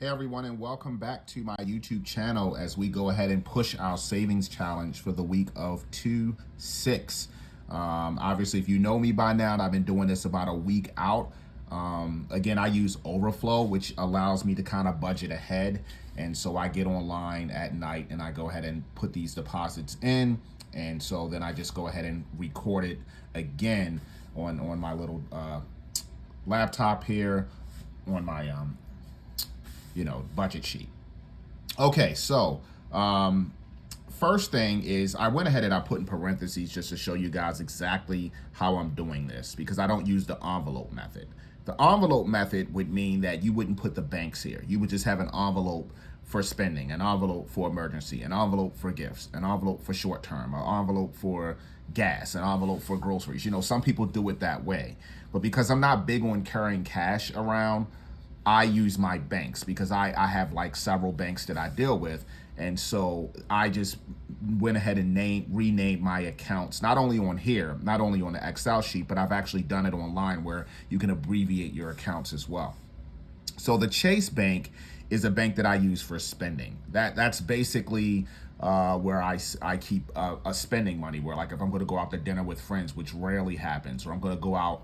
Hey everyone, and welcome back to my YouTube channel as we go ahead and push our savings challenge for the week of 2/6. Obviously, if you know me by now, I've been doing this about a week out. Again, I use Overflow, which allows me to kind of budget ahead. And so I get online at night and I go ahead and put these deposits in. And so then I just go ahead and record it again on my little laptop here on my budget sheet. Okay, so first thing is I went ahead and I put in parentheses just to show you guys exactly how I'm doing this because I don't use the envelope method. The envelope method would mean that you wouldn't put the banks here. You would just have an envelope for spending, an envelope for emergency, an envelope for gifts, an envelope for short term, an envelope for gas, an envelope for groceries. Some people do it that way. But because I'm not big on carrying cash around, I use my banks because I have like several banks that I deal with. And so I just went ahead and renamed my accounts, not only on here, not only on the Excel sheet, but I've actually done it online where you can abbreviate your accounts as well. So the Chase Bank is a bank that I use for spending. That's basically where I keep spending money, where like if I'm going to go out to dinner with friends, which rarely happens, or I'm going to go out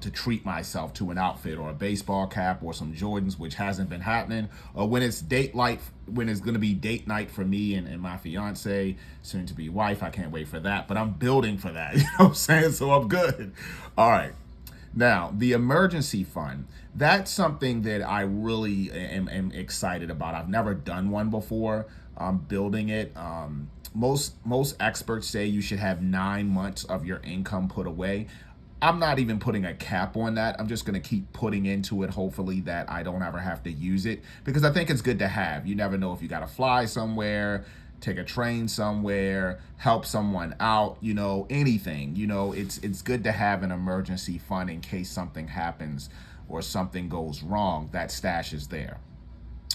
to treat myself to an outfit or a baseball cap or some Jordans, which hasn't been happening, or when it's when it's going to be date night for me and my fiance, soon to be wife. I can't wait for that, but I'm building for that. You know what I'm saying? So I'm good. All right. Now, the emergency fund, that's something that I really am excited about. I've never done one before. I'm building it. Most experts say you should have 9 months of your income put away. I'm not even putting a cap on that. I'm just going to keep putting into it, hopefully that I don't ever have to use it, because I think it's good to have. You never know if you got to fly somewhere, take a train somewhere, help someone out, anything. It's good to have an emergency fund in case something happens or something goes wrong. That stash is there.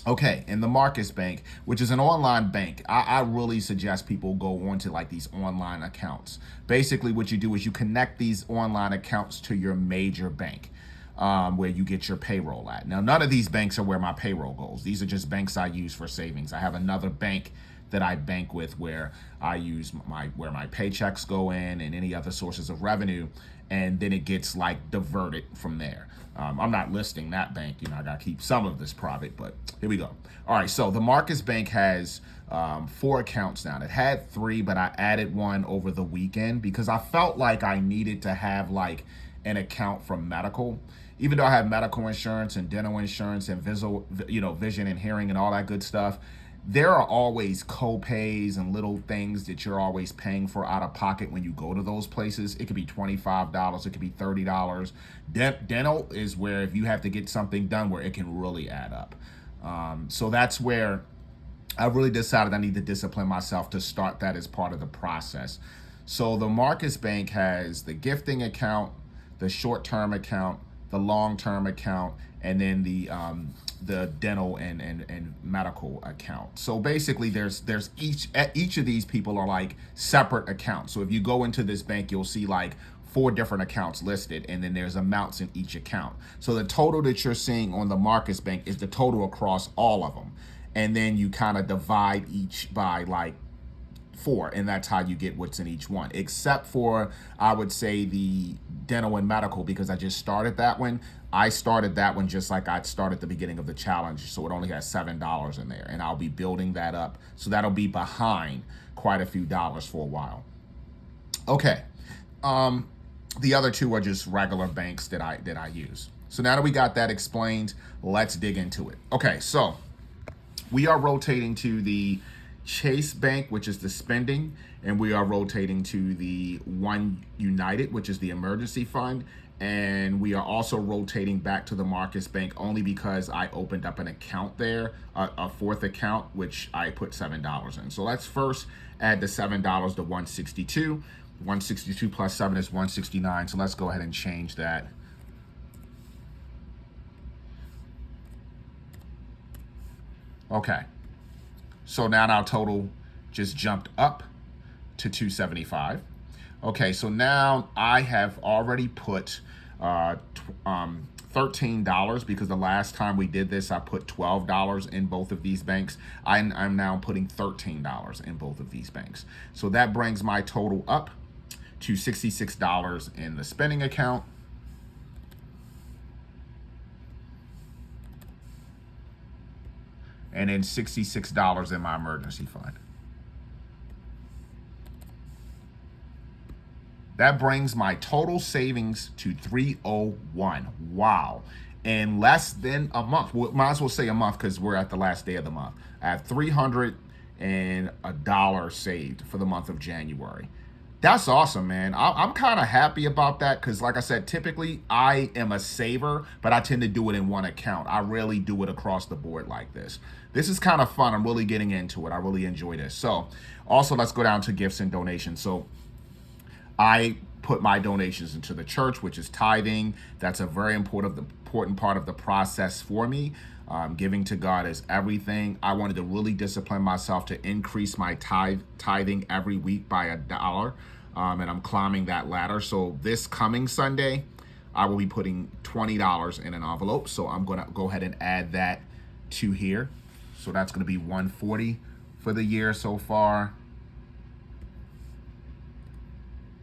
Okay, in the Marcus Bank, which is an online bank, I really suggest people go onto like these online accounts. Basically, what you do is you connect these online accounts to your major bank, where you get your payroll at. Now, none of these banks are where my payroll goes. These are just banks I use for savings. I have another bank that I bank with where I use where my paychecks go in and any other sources of revenue, and then it gets like diverted from there. I'm not listing that bank. I got to keep some of this private, but here we go. All right, so the Marcus Bank has 4 accounts now. It had 3, but I added one over the weekend because I felt like I needed to have like an account for medical. Even though I have medical insurance and dental insurance and vision and hearing and all that good stuff, there are always co-pays and little things that you're always paying for out of pocket when you go to those places. It could be $25, it could be $30. Dental is where if you have to get something done where it can really add up. So that's where I really decided I need to discipline myself to start that as part of the process. So the Marcus Bank has the gifting account, the short-term account, the long-term account, and then the dental and medical account. So basically there's each of these people are like separate accounts. So if you go into this bank, you'll see like 4 different accounts listed, and then there's amounts in each account. So the total that you're seeing on the Marcus Bank is the total across all of them. And then you kind of divide each by like 4, and that's how you get what's in each one, except for I would say the dental and medical, because I just started that one. I started that one just like I started the beginning of the challenge, so it only has $7 in there, and I'll be building that up, so that'll be behind quite a few dollars for a while. Okay, the other 2 are just regular banks that I use. So now that we got that explained, let's dig into it. Okay, so we are rotating to the Chase Bank, which is the spending, and we are rotating to the One United, which is the emergency fund, and we are also rotating back to the Marcus Bank only because I opened up an account there, a 4th account, which I put $7 in. So let's first add the $7 to 162. 162 plus 7 is 169. So let's go ahead and change that. Okay. So now our total just jumped up to 275. Okay, so now I have already put $13 because the last time we did this, I put $12 in both of these banks. I'm now putting $13 in both of these banks. So that brings my total up to $66 in the spending account. And then $66 in my emergency fund. That brings my total savings to $301. Wow. In less than a month. Well, might as well say a month because we're at the last day of the month. I have $301 saved for the month of January. That's awesome, man. I'm kind of happy about that because, like I said, typically I am a saver, but I tend to do it in one account. I rarely do it across the board like this. This is kind of fun. I'm really getting into it. I really enjoy this. So, also, let's go down to gifts and donations. So, I put my donations into the church, which is tithing. That's a very important part of the process for me. Giving to God is everything. I wanted to really discipline myself to increase my tithing every week by $1, and I'm climbing that ladder. So this coming Sunday, I will be putting $20 in an envelope. So I'm gonna go ahead and add that to here. So that's gonna be $140 for the year so far.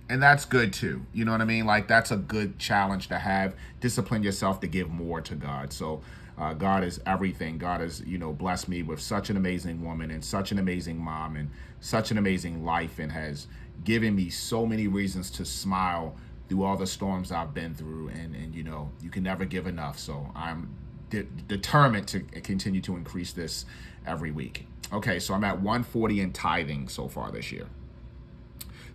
And that's good too. You know what I mean? Like, that's a good challenge to have. Discipline yourself to give more to God. So God is everything. God has, blessed me with such an amazing woman and such an amazing mom and such an amazing life, and has given me so many reasons to smile through all the storms I've been through. And you can never give enough. So I'm determined to continue to increase this every week. Okay, so I'm at 140 in tithing so far this year.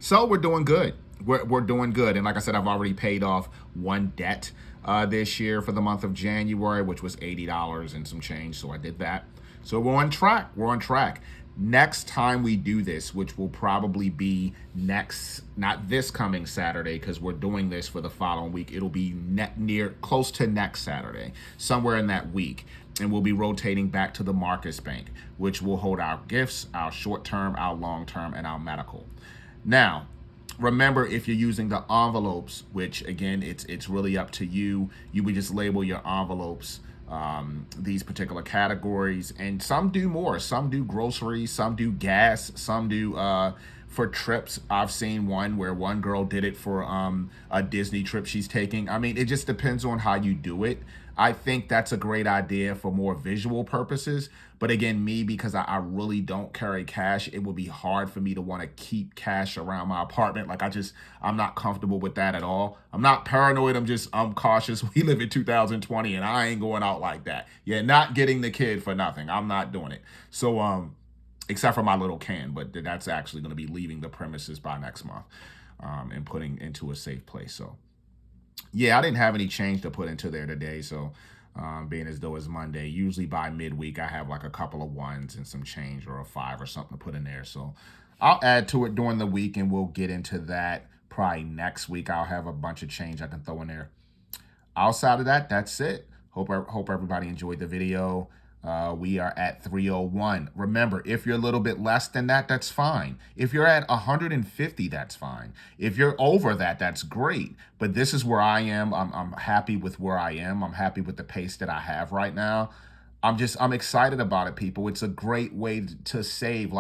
So we're doing good. We're doing good. And like I said, I've already paid off one debt this year for the month of January, which was $80 and some change. So I did that. So we're on track. We're on track. Next time we do this, which will probably be not this coming Saturday, because we're doing this for the following week. It'll be close to next Saturday, somewhere in that week. And we'll be rotating back to the Marcus Bank, which will hold our gifts, our short-term, our long-term, and our medical. Now, remember, if you're using the envelopes, which again, it's really up to you, you would just label your envelopes these particular categories. And some do more. Some do groceries, some do gas, some do for trips. I've seen one where one girl did it for a Disney trip she's taking. I mean, it just depends on how you do it. I think that's a great idea for more visual purposes. But again, because I really don't carry cash, it would be hard for me to want to keep cash around my apartment. Like, I'm not comfortable with that at all. I'm not paranoid. I'm cautious. We live in 2020 and I ain't going out like that. You're not getting the kid for nothing. I'm not doing it. So, except for my little can, but that's actually going to be leaving the premises by next month and putting into a safe place. So, yeah, I didn't have any change to put into there today. So, being as though it's Monday, usually by midweek, I have like a couple of ones and some change or a 5 or something to put in there. So I'll add to it during the week, and we'll get into that probably next week. I'll have a bunch of change I can throw in there. Outside of that, that's it. Hope everybody enjoyed the video. We are at 301. Remember, if you're a little bit less than that, that's fine. If you're at 150, that's fine. If you're over that, that's great. But this is where I am. I'm happy with where I am. I'm happy with the pace that I have right now. I'm excited about it, people. It's a great way to save.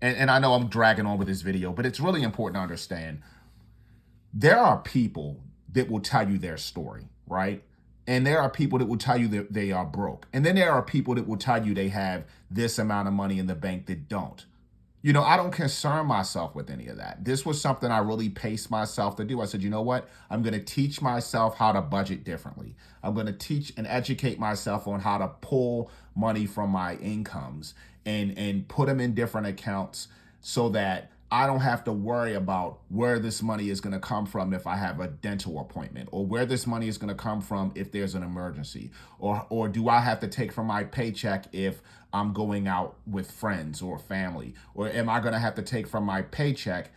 And I know I'm dragging on with this video, but it's really important to understand. There are people that will tell you their story, right? And there are people that will tell you that they are broke. And then there are people that will tell you they have this amount of money in the bank that don't. I don't concern myself with any of that. This was something I really paced myself to do. I said, you know what? I'm going to teach myself how to budget differently. I'm going to teach and educate myself on how to pull money from my incomes and put them in different accounts so that I don't have to worry about where this money is going to come from if I have a dental appointment, or where this money is going to come from if there's an emergency, or do I have to take from my paycheck if I'm going out with friends or family, or am I going to have to take from my paycheck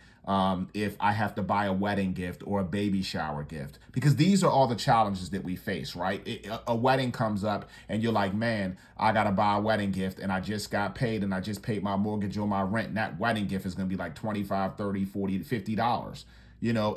if I have to buy a wedding gift or a baby shower gift? Because these are all the challenges that we face, right? A wedding comes up and you're like, man, I got to buy a wedding gift and I just got paid and I just paid my mortgage or my rent. And that wedding gift is going to be like $25, $30, $40, $50. You know,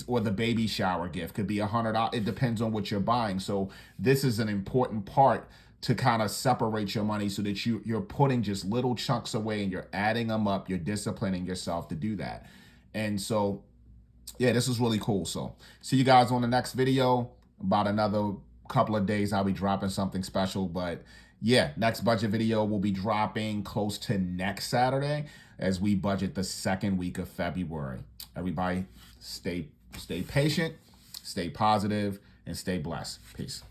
or the baby shower gift could be $100. It depends on what you're buying. So this is an important part to kind of separate your money so that you're putting just little chunks away and you're adding them up. You're disciplining yourself to do that. And so, yeah, this is really cool. So see you guys on the next video. About another couple of days, I'll be dropping something special. But yeah, next budget video will be dropping close to next Saturday as we budget the second week of February. Everybody stay patient, stay positive, and stay blessed. Peace.